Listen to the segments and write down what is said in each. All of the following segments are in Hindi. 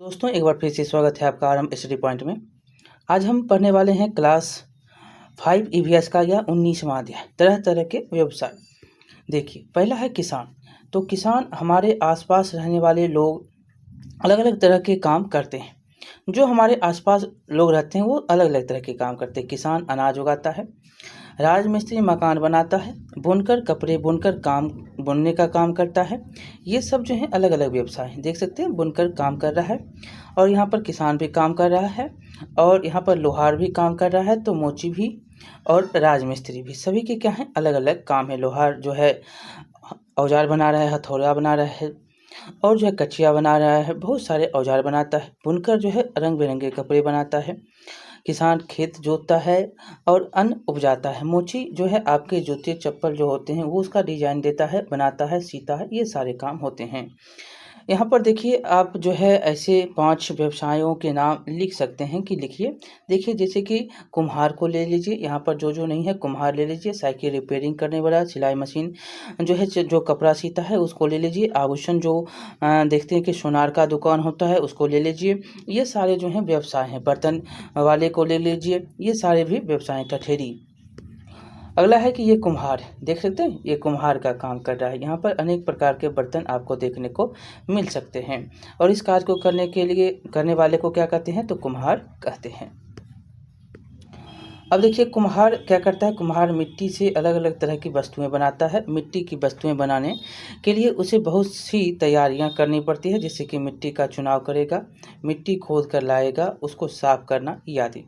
दोस्तों एक बार फिर से स्वागत है आपका आरएम स्टडी पॉइंट में। आज हम पढ़ने वाले हैं क्लास 5 ईवीएस का या 19वां अध्याय तरह तरह के व्यवसाय। देखिए पहला है किसान। तो किसान हमारे आसपास रहने वाले लोग अलग अलग तरह के काम करते हैं। जो हमारे आसपास लोग रहते हैं वो अलग अलग तरह के काम करते हैं। किसान अनाज उगाता है, राजमिस्त्री मकान बनाता है, बुनकर कपड़े बुनकर काम बुनने का काम करता है। ये सब जो है अलग अलग व्यवसाय हैं। देख सकते हैं बुनकर काम कर रहा है और यहाँ पर किसान भी काम कर रहा है और यहाँ पर लोहार भी काम कर रहा है, तो मोची भी और राजमिस्त्री भी, सभी के क्या है अलग अलग काम है। लोहार जो है औजार बना रहा है, हथौड़ा बना रहा है और जो है कचिया बना रहा है, बहुत सारे औजार बनाता है। बुनकर जो है रंग बिरंगे कपड़े बनाता है। किसान खेत जोतता है और अन्न उपजाता है। मोची जो है आपके जूते चप्पल जो होते हैं वो उसका डिजाइन देता है, बनाता है, सीता है। ये सारे काम होते हैं। यहाँ पर देखिए आप जो है ऐसे 5 व्यवसायों के नाम लिख सकते हैं कि लिखिए। देखिए जैसे कि कुम्हार को ले लीजिए, यहाँ पर जो नहीं है कुम्हार ले लीजिए। साइकिल रिपेयरिंग करने वाला, सिलाई मशीन जो है जो कपड़ा सीता है उसको ले लीजिए। आभूषण जो देखते हैं कि सोनार का दुकान होता है उसको ले लीजिए। ये सारे जो हैं व्यवसाय हैं। बर्तन वाले को ले लीजिए, ये सारे भी व्यवसाय हैं। ठठेरी। अगला है कि ये कुम्हार, देख सकते हैं ये कुम्हार का काम कर रहा है। यहाँ पर अनेक प्रकार के बर्तन आपको देखने को मिल सकते हैं और इस कार्य को करने वाले को क्या कहते हैं, तो कुम्हार कहते हैं। अब देखिए कुम्हार क्या करता है। कुम्हार मिट्टी से अलग अलग तरह की वस्तुएं बनाता है। मिट्टी की वस्तुएं बनाने के लिए उसे बहुत सी तैयारियां करनी पड़ती है, जैसे कि मिट्टी का चुनाव करेगा, मिट्टी खोद कर लाएगा, उसको साफ करना आदि।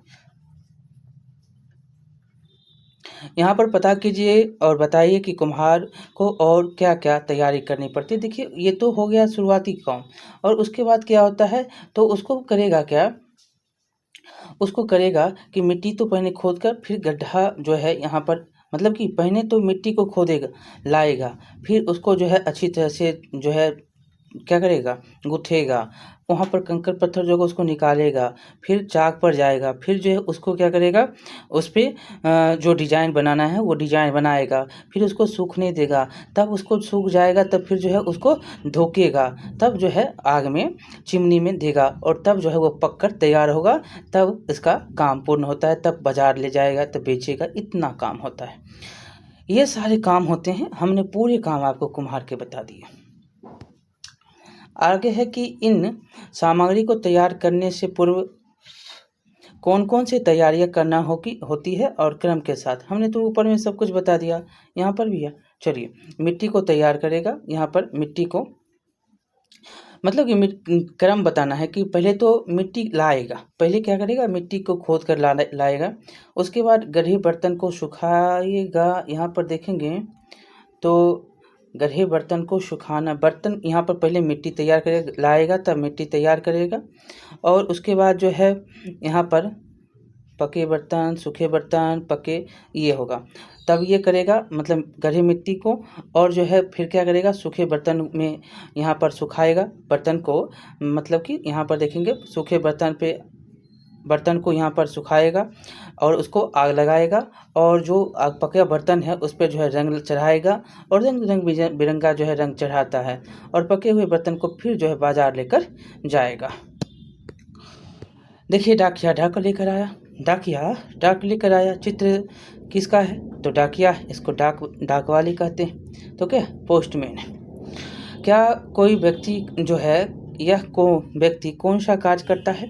यहाँ पर पता कीजिए और बताइए कि कुम्हार को और क्या क्या तैयारी करनी पड़ती है। देखिए ये तो हो गया शुरुआती काम, और उसके बाद क्या होता है, तो उसको करेगा क्या, उसको करेगा कि मिट्टी तो पहले खोद कर फिर गड्ढा जो है यहाँ पर, मतलब कि पहले तो मिट्टी को खोदेगा, लाएगा, फिर उसको जो है अच्छी तरह से जो है क्या करेगा, गुथेगा। वहाँ पर कंकड़ पत्थर जो होगा उसको निकालेगा, फिर चाक पर जाएगा, फिर जो है उसको क्या करेगा, उस पर जो डिज़ाइन बनाना है वो डिज़ाइन बनाएगा, फिर उसको सूखने देगा, तब उसको सूख जाएगा, तब फिर जो है उसको धोकेगा, तब जो है आग में चिमनी में देगा और तब जो है वो पककर तैयार होगा, तब इसका काम पूर्ण होता है, तब बाजार ले जाएगा, तब बेचेगा। इतना काम होता है। ये सारे काम होते हैं। हमने पूरे काम आपको कुम्हार के बता दिए। आगे है कि इन सामग्री को तैयार करने से पूर्व कौन कौन सी तैयारियां करना होती है और क्रम के साथ। हमने तो ऊपर में सब कुछ बता दिया, यहाँ पर भी है। चलिए मिट्टी को तैयार करेगा। यहाँ पर मिट्टी को मतलब कि क्रम बताना है कि पहले तो मिट्टी लाएगा। पहले क्या करेगा, मिट्टी को खोद कर लाएगा। उसके बाद गढ़े बर्तन को सुखाएगा। यहाँ पर देखेंगे तो गढ़े बर्तन को सुखाना, बर्तन यहाँ पर पहले मिट्टी तैयार करेगा, लाएगा तब मिट्टी तैयार करेगा और उसके बाद जो है यहाँ पर पके बर्तन, सूखे बर्तन, पके ये होगा, तब ये करेगा मतलब गढ़े मिट्टी को, और जो है फिर क्या करेगा, सूखे बर्तन में यहाँ पर सुखाएगा बर्तन को, मतलब कि यहाँ पर देखेंगे सूखे बर्तन को यहाँ पर सुखाएगा और उसको आग लगाएगा और जो आग पका बर्तन है उस पर जो है रंग चढ़ाएगा और रंग बिरंगा जो है रंग चढ़ाता है और पके हुए बर्तन को फिर जो है बाजार लेकर जाएगा। देखिए डाकिया डाक लेकर आया। चित्र किसका है, तो डाकिया, इसको डाक वाले कहते हैं। तो क्या, पोस्टमैन। क्या कोई व्यक्ति जो है, यह व्यक्ति कौन सा कार्य करता है,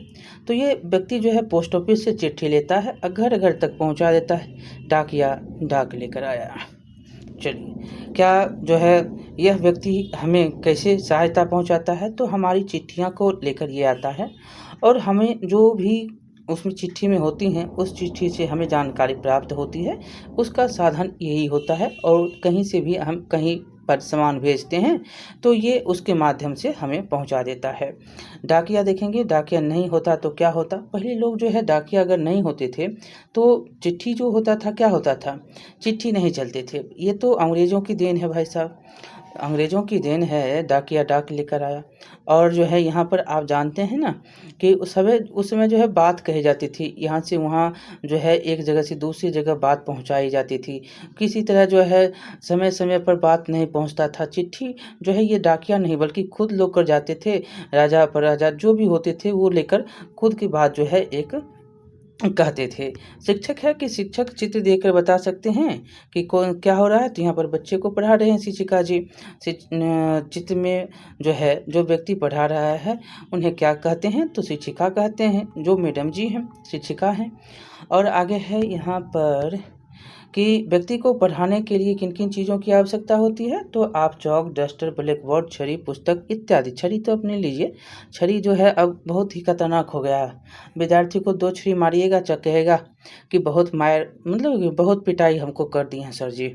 तो ये व्यक्ति जो है पोस्ट ऑफिस से चिट्ठी लेता है और घर घर तक पहुंचा देता है। डाकिया डाक लेकर आया। चलिए क्या जो है यह व्यक्ति हमें कैसे सहायता पहुंचाता है, तो हमारी चिट्ठियां को लेकर ये आता है और हमें जो भी उसमें चिट्ठी में होती हैं उस चिट्ठी से हमें जानकारी प्राप्त होती है। उसका साधन यही होता है और कहीं से भी हम कहीं पर सामान भेजते हैं तो ये उसके माध्यम से हमें पहुंचा देता है। डाकिया देखेंगे, डाकिया नहीं होता तो क्या होता। पहले लोग जो है डाकिया अगर नहीं होते थे तो चिट्ठी जो होता था क्या होता था, चिट्ठी नहीं चलते थे। ये तो अंग्रेज़ों की देन है भाई साहब। अंग्रेज़ों की देन है, डाकिया डाक लेकर आया। और जो है यहाँ पर आप जानते हैं ना कि उस समय जो है बात कही जाती थी, यहाँ से वहाँ जो है एक जगह से दूसरी जगह बात पहुँचाई जाती थी। किसी तरह जो है समय-समय पर बात नहीं पहुँचता था। चिट्ठी जो है ये डाकिया नहीं बल्कि खुद लोग कर जाते थे, राजा प्रजा जो भी होते थे वो लेकर खुद की बात जो है एक कहते थे। शिक्षक है कि शिक्षक चित्र देखकर बता सकते हैं कि कौन क्या हो रहा है, तो यहाँ पर बच्चे को पढ़ा रहे हैं शिक्षिका जी। चित्र में जो है जो व्यक्ति पढ़ा रहा है उन्हें क्या कहते हैं, तो शिक्षिका कहते हैं, जो मैडम जी हैं शिक्षिका हैं। और आगे है यहाँ पर कि व्यक्ति को पढ़ाने के लिए किन-किन चीज़ों की आवश्यकता होती है, तो आप चॉक, डस्टर, ब्लैक बोर्ड, छड़ी, पुस्तक इत्यादि। छड़ी तो अपने लीजिए, छड़ी जो है अब बहुत ही खतरनाक हो गया है। विद्यार्थी को 2 छड़ी मारिएगा कहेगा कि बहुत मार मतलब कि बहुत पिटाई हमको कर दी है सर जी।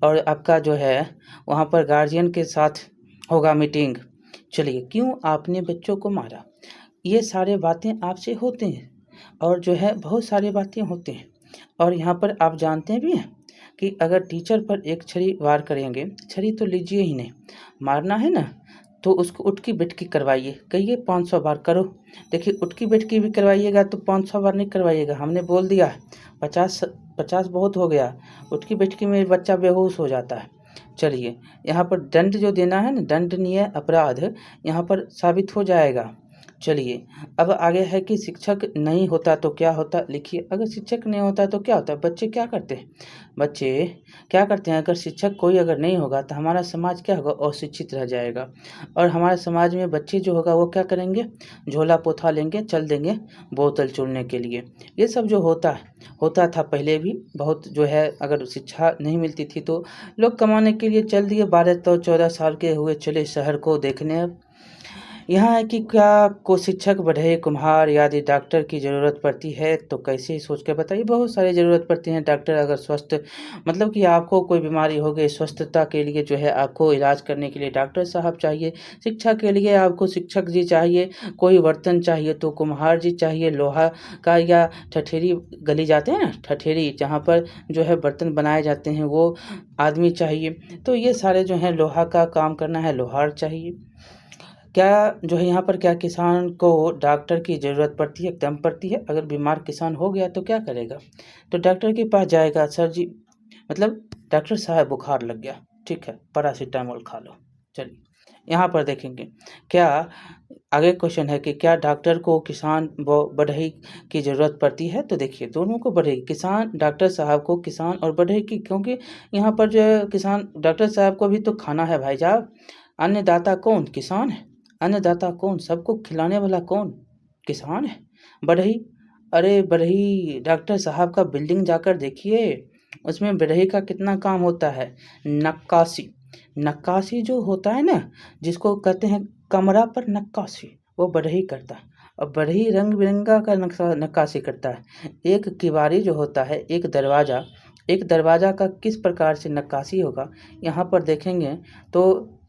और आपका जो है वहाँ पर गार्जियन के साथ होगा मीटिंग। चलिए, क्यों आपने बच्चों को मारा? ये सारे बातें आपसे होते हैं और जो है बहुत सारी बातें होती हैं। और यहाँ पर आप जानते भी हैं कि अगर टीचर पर एक छड़ी वार करेंगे, छड़ी तो लीजिए ही नहीं, मारना है ना तो उसको उटकी बैठकी करवाइए, कहिए 500 बार करो। देखिए उटकी बैठकी भी करवाइएगा तो 500 बार नहीं करवाइएगा, हमने बोल दिया है 50 बहुत हो गया, उटकी बैठकी में बच्चा बेहोश हो जाता है। चलिए यहाँ पर दंड जो देना है ना, दंडनीय अपराध यहाँ पर साबित हो जाएगा। चलिए अब आगे है कि शिक्षक नहीं होता तो क्या होता, लिखिए अगर शिक्षक नहीं होता तो क्या होता। बच्चे क्या करते हैं, बच्चे क्या करते हैं, अगर शिक्षक कोई अगर नहीं होगा तो हमारा समाज क्या होगा, अशिक्षित रह जाएगा। और हमारे समाज में बच्चे जो होगा वो क्या करेंगे, झोला पोथा लेंगे, चल देंगे बोतल चुनने के लिए। ये सब जो होता था पहले भी बहुत जो है, अगर शिक्षा नहीं मिलती थी तो लोग कमाने के लिए चल दिए, 12 तो 14 साल के हुए चले शहर को देखने। यहाँ है कि क्या को शिक्षक, बढ़ई, कुम्हार आदि डॉक्टर की ज़रूरत पड़ती है, तो कैसे सोच कर बताइए। बहुत सारी ज़रूरत पड़ती है। डॉक्टर अगर स्वस्थ मतलब कि आपको कोई बीमारी हो गई, स्वस्थता के लिए जो है आपको इलाज करने के लिए डॉक्टर साहब चाहिए। शिक्षा के लिए आपको शिक्षक जी चाहिए। कोई बर्तन चाहिए तो कुम्हार जी चाहिए। लोहा का या ठठेरी गली जाते हैं ना, ठठेरी जहाँ पर जो है बर्तन बनाए जाते हैं वो आदमी चाहिए। तो ये सारे जो हैं लोहा का काम करना है, लोहार चाहिए। क्या जो है यहाँ पर क्या किसान को डॉक्टर की ज़रूरत पड़ती है, एकदम पड़ती है। अगर बीमार किसान हो गया तो क्या करेगा, तो डॉक्टर के पास जाएगा, सर जी मतलब डॉक्टर साहब बुखार लग गया, ठीक है पैरासीटामोल खा लो। चलिए यहाँ पर देखेंगे क्या आगे क्वेश्चन है कि क्या डॉक्टर को किसान व बढ़ई की ज़रूरत पड़ती है, तो देखिए दोनों को बढ़ई, किसान डॉक्टर साहब को किसान और बढ़ई की, क्योंकि यहाँ पर जो है किसान डॉक्टर साहब को भी तो खाना है भाई साहब। अन्नदाता कौन, किसान है। अन्नदाता कौन, सबको खिलाने वाला कौन, किसान है। बढ़ई, अरे बढ़ई डॉक्टर साहब का बिल्डिंग जाकर देखिए, उसमें बढ़ई का कितना काम होता है। नक्काशी जो होता है ना, जिसको कहते हैं कमरा पर नक्काशी, वो बढ़ई करता है। और बढ़ई रंग बिरंगा का नक्काशी करता है। एक किवारी जो होता है, एक दरवाज़ा का किस प्रकार से नक्काशी होगा, यहाँ पर देखेंगे तो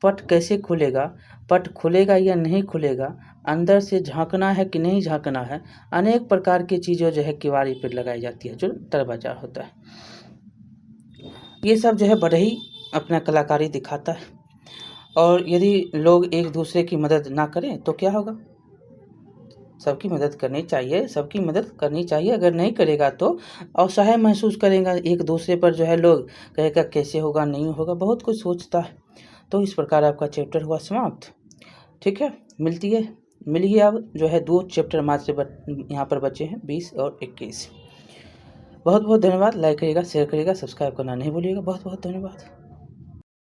पट कैसे खुलेगा, पट खुलेगा या नहीं खुलेगा, अंदर से झाँकना है कि नहीं झाँकना है, अनेक प्रकार की चीज़ें जो है किवारी पर लगाई जाती है, जो दरवाज़ा होता है। ये सब जो है बढ़ई अपना कलाकारी दिखाता है। और यदि लोग एक दूसरे की मदद ना करें तो क्या होगा, सबकी मदद करनी चाहिए, सबकी मदद करनी चाहिए। अगर नहीं करेगा तो असहाय महसूस करेगा एक दूसरे पर, जो है लोग कहेगा कैसे होगा, नहीं होगा, बहुत कुछ सोचता है। तो इस प्रकार आपका चैप्टर हुआ समाप्त। ठीक है, मिलिए अब जो है 2 चैप्टर मात्र यहाँ पर बचे हैं, 20 और 21। बहुत बहुत धन्यवाद। लाइक करिएगा, शेयर करिएगा, सब्सक्राइब करना नहीं भूलिएगा। बहुत बहुत धन्यवाद।